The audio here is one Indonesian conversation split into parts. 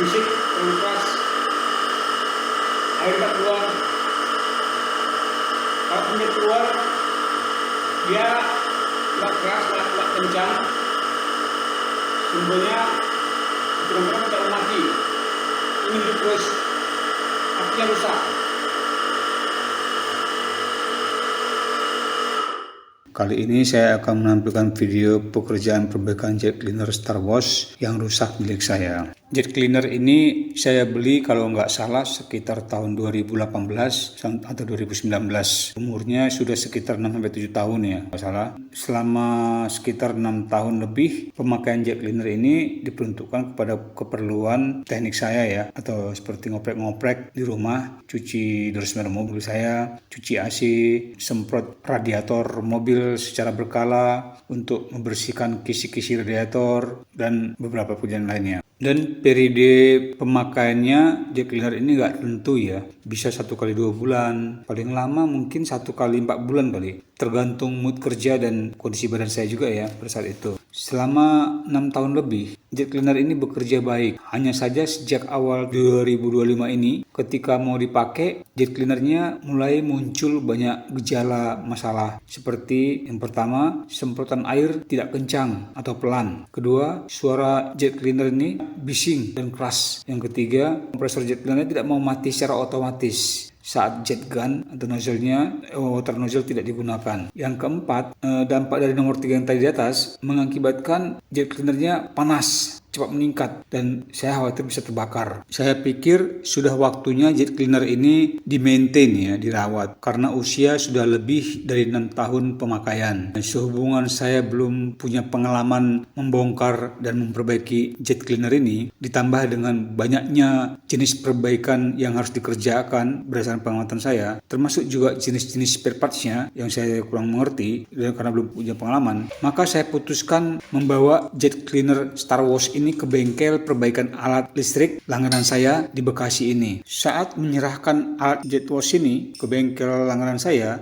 berisik, terlalu keras, air tak keluar. Kalau air keluar, dia nggak keras, nggak kencang, sumbernya benar-benar tidak mati. Ini hidup terus, apinya rusak. Kali ini saya akan menampilkan video pekerjaan perbaikan jet cleaner Star Wars yang rusak milik saya. Jet cleaner ini saya beli kalau nggak salah sekitar tahun 2018 atau 2019. Umurnya sudah sekitar 6-7 tahun ya, nggak salah. Selama sekitar 6 tahun lebih, pemakaian jet cleaner ini diperuntukkan kepada keperluan teknik saya ya, atau seperti ngoprek-ngoprek di rumah, cuci door mobil saya, cuci AC, semprot radiator mobil secara berkala untuk membersihkan kisi-kisi radiator dan beberapa pekerjaan lainnya. Dan periode pemakaiannya jet cleaner ini nggak tentu ya, bisa 1 kali 2 bulan, paling lama mungkin 1 kali 4 bulan kali, tergantung mood kerja dan kondisi badan saya juga ya pada saat itu. Selama 6 tahun lebih, jet cleaner ini bekerja baik. Hanya saja sejak awal 2025 ini, ketika mau dipakai, jet cleanernya mulai muncul banyak gejala masalah. Seperti yang pertama, semprotan air tidak kencang atau pelan. Kedua, suara jet cleaner ini bising dan keras. Yang ketiga, kompresor jet cleaner tidak mau mati secara otomatis saat jet gun atau water nozzle tidak digunakan. Yang keempat, dampak dari nomor 3 yang tadi di atas mengakibatkan jet cleanernya panas, cepat meningkat, dan saya khawatir bisa terbakar. Saya pikir sudah waktunya jet cleaner ini di-maintain ya, dirawat, karena usia sudah lebih dari 6 tahun pemakaian. Dan sehubungan saya belum punya pengalaman membongkar dan memperbaiki jet cleaner ini, ditambah dengan banyaknya jenis perbaikan yang harus dikerjakan berdasarkan pengamatan saya, termasuk juga jenis-jenis spare parts-nya yang saya kurang mengerti dan karena belum punya pengalaman, maka saya putuskan membawa jet cleaner Star Wars ini ke bengkel perbaikan alat listrik langganan saya di Bekasi ini. Saat menyerahkan alat jet wash ini ke bengkel langganan saya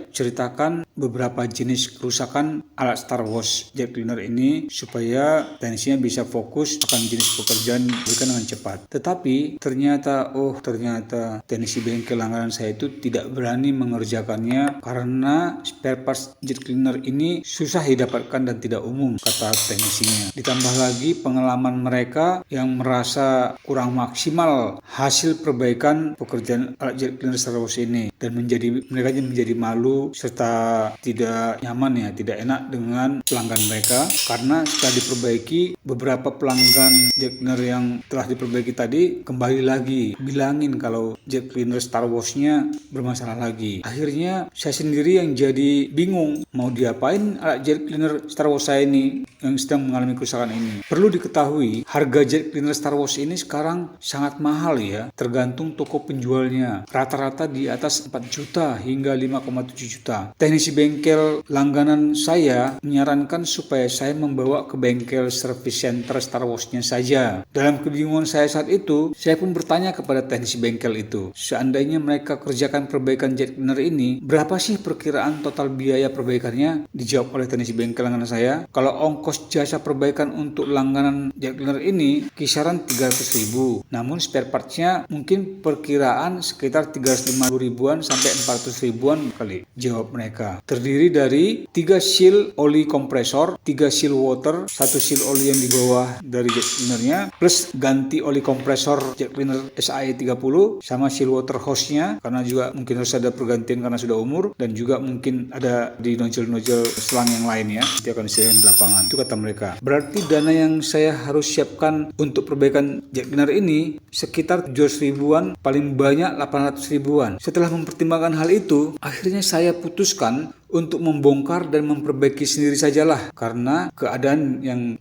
ceritakan beberapa jenis kerusakan alat Star Wars jet cleaner ini supaya teknisinya bisa fokus akan jenis pekerjaan diberikan dengan cepat. Tetapi ternyata teknisi bengkel langganan saya itu tidak berani mengerjakannya karena spare parts jet cleaner ini susah didapatkan dan tidak umum, kata teknisinya. Ditambah lagi pengalaman mereka yang merasa kurang maksimal hasil perbaikan pekerjaan alat jet cleaner Star Wars ini, dan mereka menjadi malu serta tidak nyaman ya, tidak enak dengan pelanggan mereka karena setelah diperbaiki, beberapa pelanggan jet cleaner yang telah diperbaiki tadi kembali lagi bilangin kalau jet cleaner Star Wars-nya bermasalah lagi. Akhirnya saya sendiri yang jadi bingung mau diapain alat jet cleaner Star Wars saya ini yang sedang mengalami kerusakan ini. Perlu diketahui, harga jet cleaner Star Wars ini sekarang sangat mahal ya, tergantung toko penjualnya. Rata-rata di atas 4 juta hingga 5,7 juta. Teknisi bengkel langganan saya menyarankan supaya saya membawa ke bengkel service center Star Wars-nya saja. Dalam kebingungan saya saat itu, saya pun bertanya kepada teknisi bengkel itu, seandainya mereka kerjakan perbaikan jet cleaner ini, berapa sih perkiraan total biaya perbaikannya? Dijawab oleh teknisi bengkel langganan saya, kalau ongkos jasa perbaikan untuk langganan jet cleaner ini kisaran 300.000. Namun spare parts-nya mungkin perkiraan sekitar 350 ribuan sampai 400 ribuan kali, jawab mereka. Terdiri dari 3 seal oli kompresor, 3 seal water, 1 seal oli yang di bawah dari jet cleanernya, plus ganti oli kompresor jet cleaner SAE 30 sama seal water hose-nya, karena juga mungkin harus ada pergantian karena sudah umur, dan juga mungkin ada di nozzle selang yang lain ya, nanti akan disediakan di lapangan. Itu kata mereka. Berarti dana yang saya harus siapkan untuk perbaikan jet cleaner ini sekitar 700 ribuan, paling banyak 800 ribuan. Setelah mempertimbangkan hal itu, akhirnya saya putuskan untuk membongkar dan memperbaiki sendiri sajalah, karena keadaan yang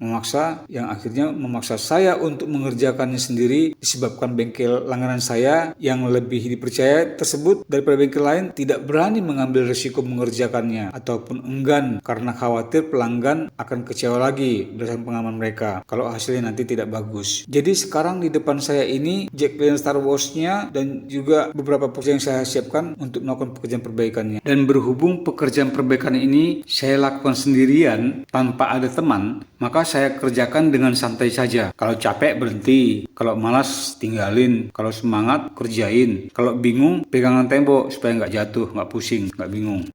akhirnya memaksa saya untuk mengerjakannya sendiri disebabkan bengkel langganan saya yang lebih dipercaya tersebut daripada bengkel lain tidak berani mengambil risiko mengerjakannya ataupun enggan karena khawatir pelanggan akan kecewa lagi berdasarkan pengalaman mereka kalau hasilnya nanti tidak bagus. Jadi sekarang di depan saya ini jet cleaner Star Wars-nya dan juga beberapa pekerjaan yang saya siapkan untuk melakukan pekerjaan perbaikannya. Dan berhubung pekerjaan pekerjaan perbaikan ini saya lakukan sendirian tanpa ada teman, maka saya kerjakan dengan santai saja. Kalau capek berhenti, kalau malas tinggalin, kalau semangat kerjain, kalau bingung pegangan tembok supaya nggak jatuh, nggak pusing, nggak bingung.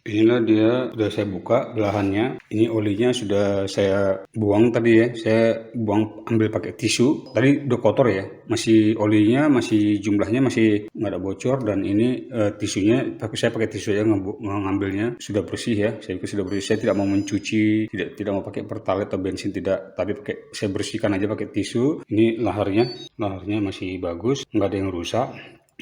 Inilah dia sudah saya buka belahannya. Ini olinya sudah saya buang tadi ya. Saya buang ambil pakai tisu. Tadi udah kotor ya. Masih olinya masih jumlahnya masih nggak ada bocor dan ini tisunya saya pakai tisu aja ngambilnya sudah bersih ya. Saya sudah bersih. Saya tidak mau mencuci, tidak mau pakai pertalite atau bensin tidak. Tapi saya bersihkan aja pakai tisu. Ini laharnya masih bagus, nggak ada yang rusak.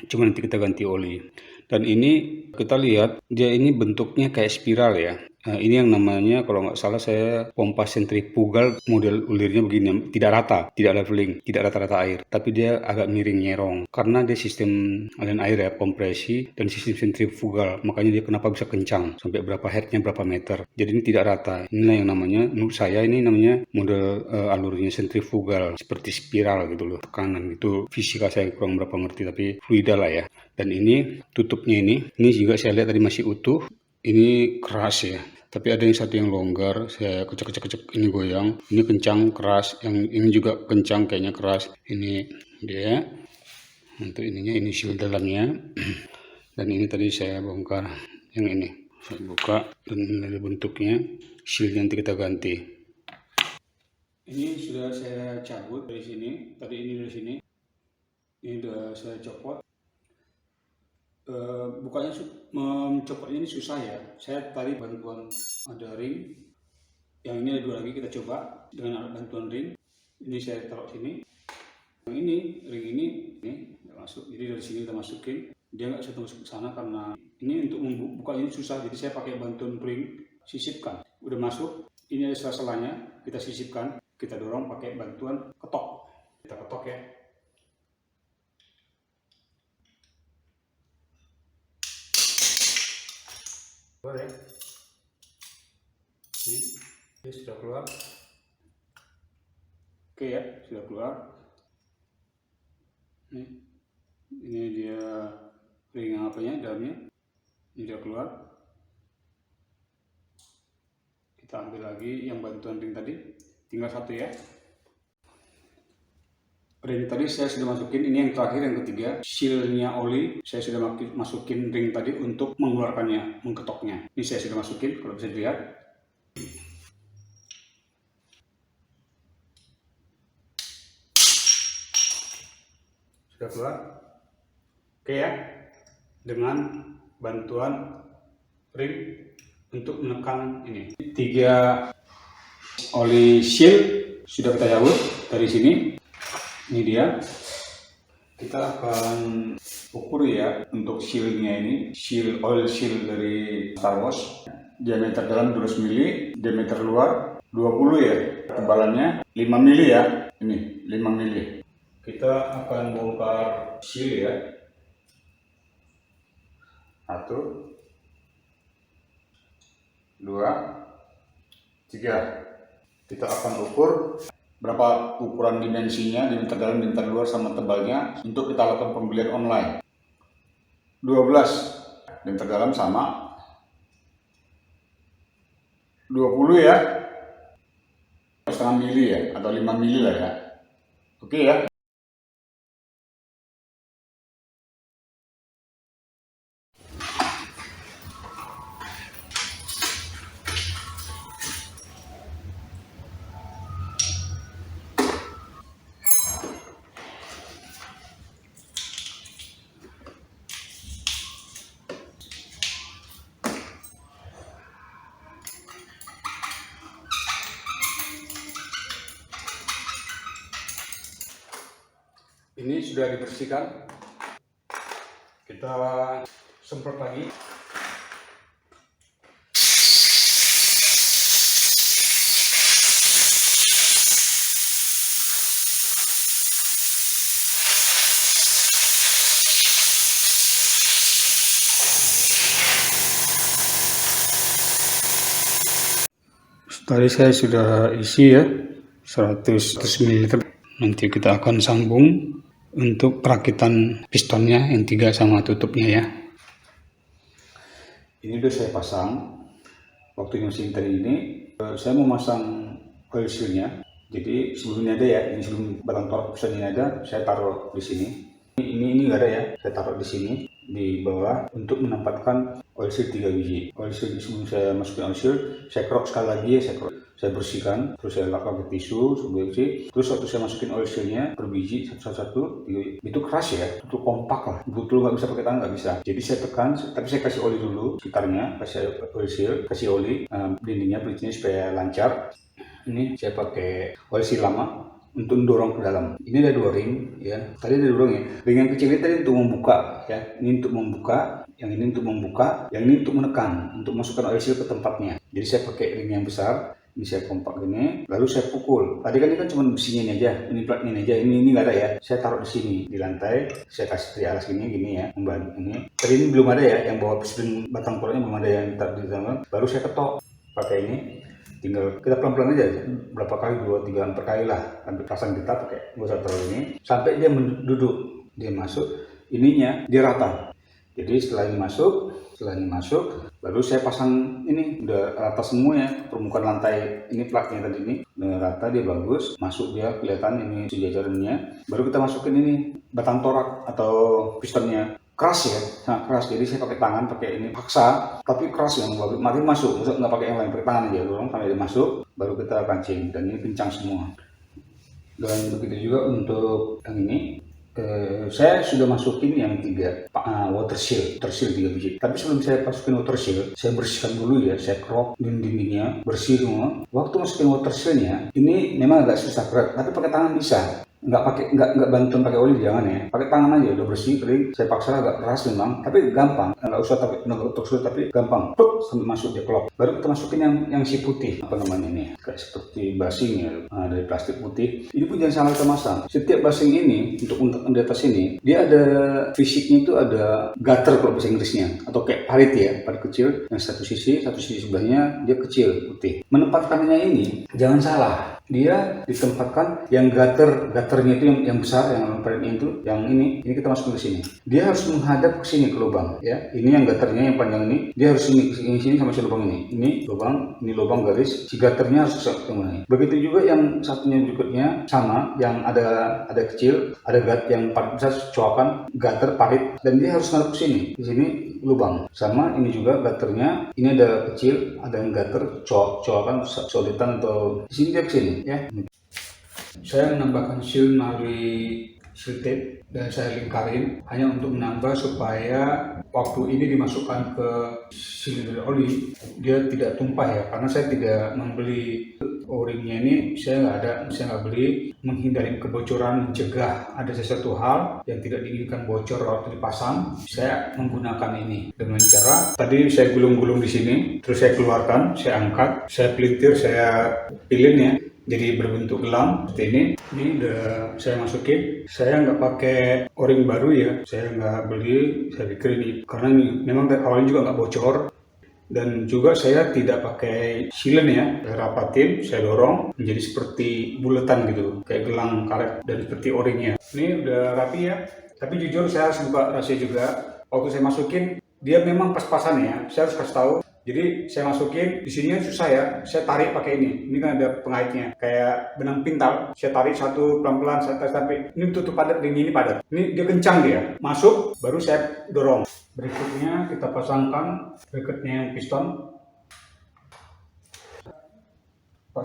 Cuma nanti kita ganti oli. Dan ini kita lihat dia ini bentuknya kayak spiral ya. Nah, ini yang namanya kalau nggak salah saya pompa sentrifugal, model ulirnya begini, tidak rata, tidak leveling, tidak rata-rata air, tapi dia agak miring nyerong karena dia sistem aliran air ya, kompresi dan sistem sentrifugal, makanya dia kenapa bisa kencang sampai berapa hertznya berapa meter. Jadi ini tidak rata. Inilah yang namanya, menurut saya ini namanya model alurnya sentrifugal seperti spiral gitu loh, tekanan gitu. Fisika saya kurang berapa ngerti tapi fluida lah ya. Dan ini tutupnya ini juga saya lihat tadi masih utuh. Ini keras ya. Tapi ada yang satu yang longgar. Saya kecek ini goyang. Ini kencang keras. Yang ini juga kencang kayaknya keras. Ini dia. Untuk ininya ini seal dalamnya. Dan ini tadi saya bongkar yang ini. Saya buka dan ini ada bentuknya. Seal nanti kita ganti. Ini sudah saya cabut dari sini. Tadi ini dari sini. Ini sudah saya copot. Bukannya mencopotnya ini susah ya. Saya tadi bantuan ada ring. Yang ini ada dua lagi, kita coba dengan alat bantuan ring. Ini saya taruh sini. Yang ini ring ini nggak masuk. Jadi dari sini kita masukin. Dia nggak bisa masuk ke sana karena ini untuk membuka ini susah. Jadi saya pakai bantuan ring, sisipkan. Udah masuk. Ini ada sela-selanya. Kita sisipkan. Kita dorong pakai bantuan ketok. Kita ketok ya. Keluar ya. Ini sudah keluar. Oke ya, sudah keluar. Ini dia ring apanya dalamnya. Ini sudah keluar. Kita ambil lagi yang bantuan ring tadi. Tinggal satu ya. Ring tadi saya sudah masukin, ini yang terakhir yang ketiga, sealnya oli, saya sudah masukin ring tadi untuk mengeluarkannya, mengketoknya. Ini saya sudah masukin, kalau bisa dilihat. Sudah keluar. Oke ya, dengan bantuan ring untuk menekan ini. 3 oli seal sudah kita cabut dari sini. Ini dia. Kita akan ukur ya untuk sealnya ini, oil seal dari Star Wars. Diameter dalam 12 mili, diameter luar 20 ya. Ketebalannya 5 mili ya. Ini 5 mili. Kita akan bongkar seal ya. 1, 2, 3. Kita akan ukur berapa ukuran dimensinya, diameter dalam, diameter luar sama tebalnya untuk kita lakukan pembelian online. 12 diameter dalam sama 20 ya, setengah mili ya, atau 5 mili lah ya. Oke ya. Ini sudah dibersihkan. Kita semprot lagi. Tadi saya sudah isi ya 100 ml. Nanti kita akan sambung untuk perakitan pistonnya yang 3 sama tutupnya ya. Ini udah saya pasang. Waktu mesin tadi ini saya mau masang oil sealnya. Jadi sebelumnya ada ya, ini sebelum batang tork piston ini ada, saya taruh di sini. Ini nggak ada ya, saya taruh di sini di bawah untuk menempatkan oil seal 3 biji. Oil seal sebelum saya masukin oil seal, saya kerok sekali lagi ya, saya bersihkan, terus saya lap pakai tisu, bersih. Terus waktu saya masukin oil sealnya per biji satu-satu, itu keras ya, itu kompak lah, betul nggak bisa pakai tangan, nggak bisa. Jadi saya tekan, tapi saya kasih oli dulu sekitarnya, kasih oil seal, kasih oli dindingnya, pelitnya supaya lancar. Ini saya pakai oil seal lama untuk mendorong ke dalam. Ini ada 2 ring ya. Tadi ada 2 ring ya. Ring yang kecil ini tadi untuk membuka ya. Ini untuk membuka, yang ini untuk membuka, yang ini untuk menekan, untuk masukkan oil seal ke tempatnya. Jadi saya pakai ring yang besar. Ini saya kompak gini, lalu saya pukul. Tadi kan ini kan cuma besinya ini aja, ini platnya ini aja, ini nggak ada ya. Saya taruh di sini di lantai, saya kasih di alas gini ya, membantu ini. Tadi ini belum ada ya, yang bawa piston batang torknya belum ada yang taruh di dalam. Baru saya ketok pakai ini. Tinggal kita pelan-pelan aja, berapa kali, 2, 3, 4 kali lah, sampai pasang kita pakai gosok terus ini, sampai dia duduk, dia masuk, ininya dia rata. Jadi setelah ini masuk, baru saya pasang ini, udah rata semua ya, permukaan lantai ini plaknya tadi ini, udah rata, dia bagus, masuk dia kelihatan ini sejajarannya. Baru kita masukin ini batang torak atau pistonnya. Keras ya, sangat keras. Jadi saya pakai tangan, pakai ini paksa, tapi keras yang mati masuk. Maksudnya nggak pakai yang lain, pakai tangan aja dorong sampai dia masuk, baru kita pancing. Dan ini kencang semua. Dan begitu juga untuk yang ini, saya sudah masukin yang 3 water seal 3 biji. Tapi sebelum saya masukin water seal, saya bersihkan dulu ya, saya kerok dindingnya, bersih semua. Waktu masukin water sealnya, ini memang agak susah berat, tapi pakai tangan bisa. Nggak bantuan pakai oli, jangan ya, pakai tangan aja, udah bersih kering. Saya paksa agak keras memang, tapi gampang, nggak usah tapi gampang, sampai masuk dia klop. Baru kita masukin yang si putih, apa namanya ini, kayak seperti basing ya, dari plastik putih. Ini pun jangan salah kita masang. Setiap basing ini untuk di atas ini, dia ada fisiknya, itu ada gutter kalau bahasa Inggrisnya, atau kayak parit ya, parit kecil, yang satu sisi sebelahnya dia kecil putih. Menempatkannya ini jangan salah. Dia ditempatkan yang gutternya itu yang besar, yang paritnya itu, yang ini kita masukin ke sini. Dia harus menghadap ke sini, ke lubang ya. Ini yang gutternya yang panjang ini, dia harus sini sama si lubang ini. Ini lubang garis, si gutternya harus ke sini. Begitu juga yang satunya berikutnya sama, yang ada kecil, ada yang paling besar, coakan gutter parit, dan dia harus ngadep ke sini. Di sini lubang. Sama ini juga gutternya, ini ada kecil, ada yang gutter coakan solitan atau di sini dia ke sini ya. Saya menambahkan seal melalui seal tape dan saya lingkarin hanya untuk menambah supaya waktu ini dimasukkan ke silinder oli dia tidak tumpah ya, karena saya tidak membeli O-ringnya ini, saya nggak beli, menghindari kebocoran, mencegah ada sesuatu hal yang tidak diinginkan bocor waktu dipasang. Saya menggunakan ini dengan cara tadi saya gulung-gulung di sini, terus saya keluarkan, saya angkat, saya pelintir, saya pilin ya, jadi berbentuk gelang seperti ini. Ini udah saya masukin. Saya nggak pakai O-ring baru ya, saya nggak beli, saya pikir ini karena ini memang awalnya juga nggak bocor. Dan juga saya tidak pakai silen ya, saya rapatin, saya dorong menjadi seperti buletan gitu, kayak gelang karet, dan seperti O-ringnya. Ini udah rapi ya, tapi jujur saya harus buka rahasia juga. Waktu saya masukin, dia memang pas-pasan ya, saya harus kasih tahu. Jadi saya masukin, di sini susah ya, saya tarik pakai ini. Ini kan ada pengaitnya, kayak benang pintal. Saya tarik satu pelan-pelan, sampai ini tutup padat, ini padat. Ini dia kencang dia, masuk, baru saya dorong. Berikutnya kita pasangkan bracketnya yang piston.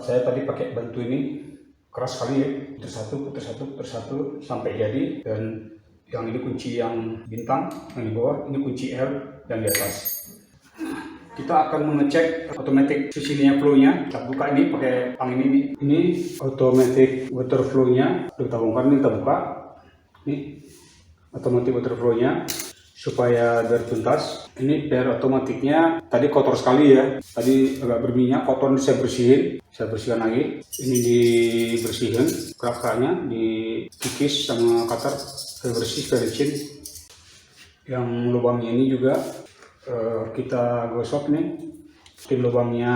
Saya tadi pakai bantu ini, keras sekali ya, putar satu, sampai jadi. Dan yang ini kunci yang bintang, yang di bawah, ini kunci L yang di atas. Kita akan mengecek automatic sisinya flow-nya. Kita buka ini pakai tang ini. Ini automatic water flow-nya. Kita bongkar ini, kita buka. Ini automatic water flow-nya supaya biar tuntas. Ini biar otomatiknya tadi kotor sekali ya. Tadi agak berminyak, kotor ini saya bersihin. Saya bersihkan lagi. Ini dibersihin, kerak-keraknya dikikis sama cutter. Saya bersih, saya licin. Yang lubangnya ini juga kita gosok nih, lubangnya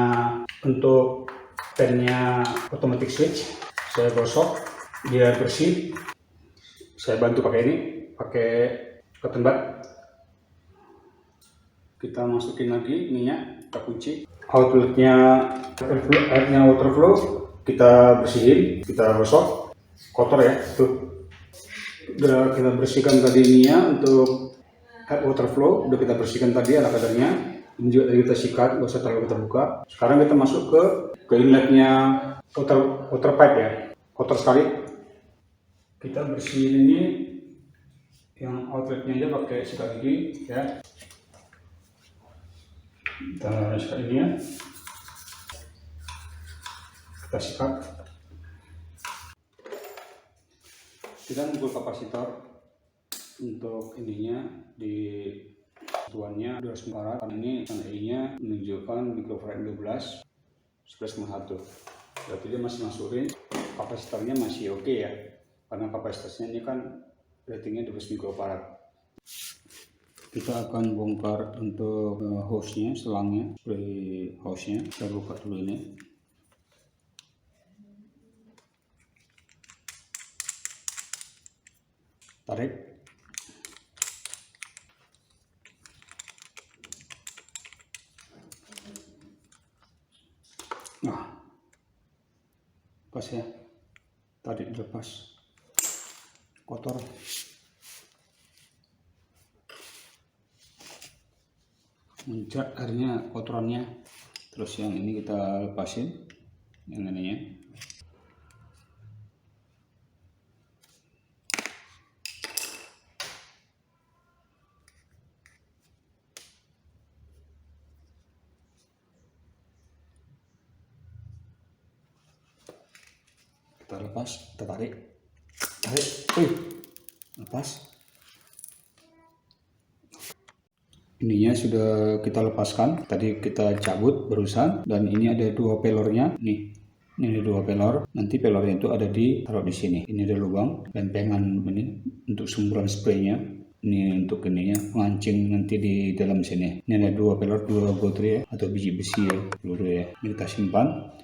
untuk Fannya automatic switch, saya gosok biar bersih. Saya bantu pakai ini, pakai cotton bud. Kita masukin lagi ininya, kita kunci. Outletnya airnya water flow, kita bersihin, kita gosok. Kotor ya, tuh. Udah kita bersihkan tadi ininya untuk water flow, udah kita bersihkan tadi ala kadarnya. Ini juga tadi kita sikat, gak usah terlalu kita buka. Sekarang kita masuk ke inletnya water pipe ya, kotor sekali. Kita bersihin ini yang outletnya aja pakai sikat gigi ya. Kita sikat ini ya, kita sikat. Kita ngukur kapasitor untuk ininya di satuannya 200 farad. Ini I-nya menunjukkan microfarad 12 11,1. Berarti dia masih masuk range. Kapasitornya masih oke ya, karena kapasitasnya ini kan ratingnya 12 microfarad. Kita akan bongkar untuk hose-nya, selangnya, spray hose-nya. Kita buka dulu ini. Tarik. Nah, pas ya, tarik lepas, kotor. Muncrat airnya, kotorannya. Terus yang ini kita lepasin, yang ininya. Kita lepas, kita tarik, lepas. Ininya sudah kita lepaskan, tadi kita cabut barusan, dan ini ada dua pelornya nih. Ini ada dua pelor, nanti pelornya itu ada taruh di sini. Ini ada lubang dan pengan ini untuk semburan spraynya. Ini untuk ininya pengancing nanti di dalam sini. Ini ada dua pelor, dua gotri ya, atau biji besi ya, peluru ya. Ini kita simpan.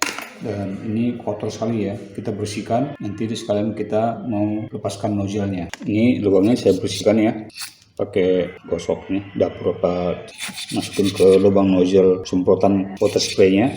Dan ini kotor sekali ya, kita bersihkan. Nanti sekalian kita mau lepaskan nozzle-nya. Ini lubangnya saya bersihkan ya, pakai gosok nih, dapur apa, masukin ke lubang nozzle semprotan water spray-nya.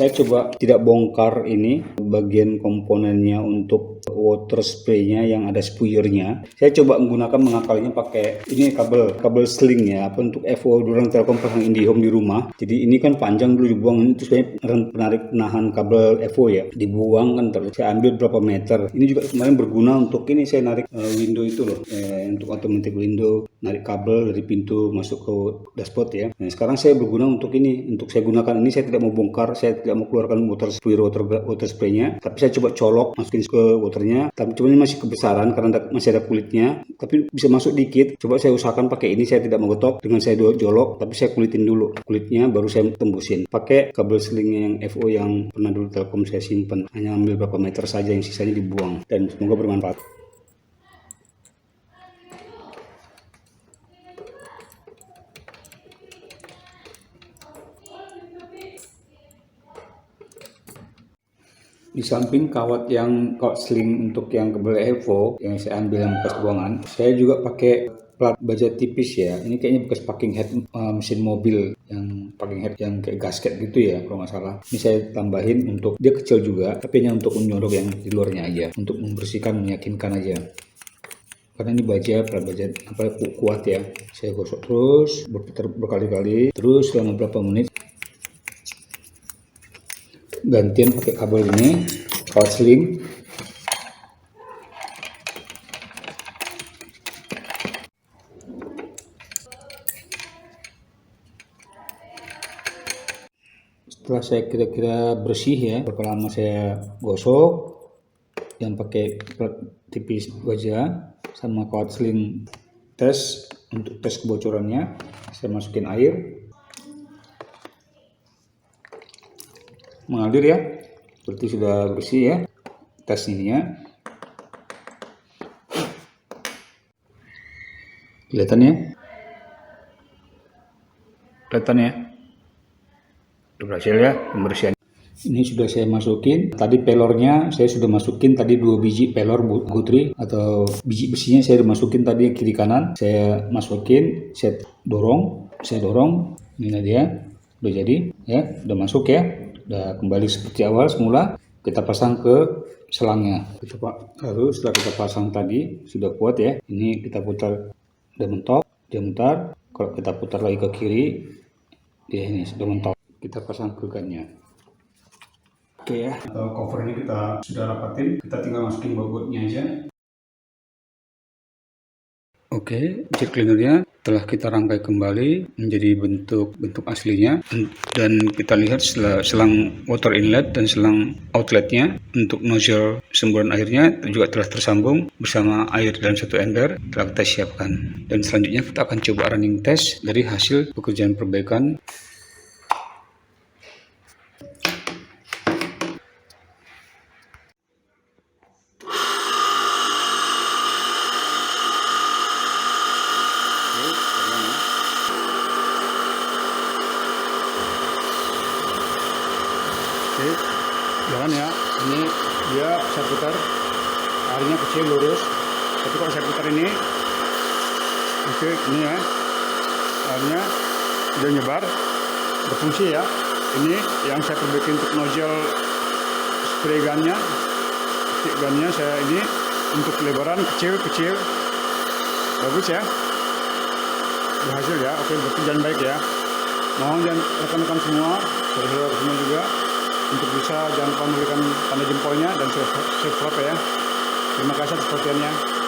Saya coba tidak bongkar ini bagian komponennya untuk water spray-nya yang ada spuyernya. Saya coba mengakalinya pakai ini kabel sling ya, apa untuk FO orang Telkom pasang IndiHome di rumah. Jadi ini kan panjang dulu dibuang, ini terus penarik penahan kabel FO ya, dibuang kan terus saya ambil berapa meter. Ini juga kemarin berguna untuk ini, saya narik window itu loh, untuk automatic window, narik kabel dari pintu masuk ke dashboard ya. Nah sekarang saya berguna untuk ini, untuk saya gunakan ini. Saya tidak mau bongkar, saya tidak mau keluarkan water spray-nya, tapi saya coba colok masukin ke waternya, tapi cuma ini masih kebesaran karena masih ada kulitnya, tapi bisa masuk dikit. Coba saya usahakan pakai ini, saya tidak mau getok dengan saya jolok, tapi saya kulitin dulu kulitnya, baru saya tembusin pakai kabel sling yang FO yang pernah dulu Telkom saya simpan. Hanya ambil berapa meter saja, yang sisanya dibuang, dan semoga bermanfaat. Di samping kawat sling untuk yang kabel EVO yang saya ambil yang bekas buangan, saya juga pakai plat baja tipis ya. Ini kayaknya bekas packing head mesin mobil, yang packing head yang kayak gasket gitu ya kalau nggak salah. Ini saya tambahin, untuk dia kecil juga, tapi hanya untuk menyodok yang di luarnya aja, untuk membersihkan, meyakinkan aja. Karena ini plat baja kuat ya. Saya gosok terus, berputar berkali-kali, terus selama beberapa menit. Gantian pakai kabel ini, kawat sling. Setelah saya kira-kira bersih ya, berapa lama saya gosok dan pakai plat tipis baja sama kawat sling tes, untuk tes kebocorannya. Saya masukin air, mengalir ya, berarti sudah bersih ya. Tes ininya kelihatan ya, berhasil ya pembersihan. Ini sudah saya masukin. Tadi pelornya saya sudah masukin tadi 2 biji pelor Guthrie atau biji besinya saya udah masukin tadi kiri kanan. Saya masukin, saya dorong. Ini dia udah jadi ya, udah masuk ya. Udah kembali seperti awal semula. Kita pasang ke selangnya. Lalu setelah kita pasang tadi sudah kuat ya. Ini kita putar, udah mentok, dia mutar. Kalau kita putar lagi ke kiri, dia ini sudah mentok. Kita pasang ke gannya. Oke ya, atau covernya kita sudah rapatin, kita tinggal masukin bobotnya aja. Oke, jet cleanernya telah kita rangkai kembali menjadi bentuk aslinya, dan kita lihat selang water inlet dan selang outletnya untuk nozzle semburan airnya juga telah tersambung bersama air dalam satu ember telah kita siapkan. Dan selanjutnya kita akan coba running test dari hasil pekerjaan perbaikan. Oke, jalan ya. Ini dia saya putar, airnya kecil lurus. Tapi kalau saya putar ini, oke, ini ya, airnya sudah nyebar, berfungsi ya. Ini yang saya perbaiki untuk nozzle spray gunnya, stick gunnya saya ini untuk lebaran kecil, bagus ya, berhasil ya. Oke, berjalan baik ya. Mohon rekan-rekan semua, saudara-saudara semua juga, untuk bisa jangan lupa memberikan tanda jempolnya dan subscribe ya. Terima kasih atas perhatiannya.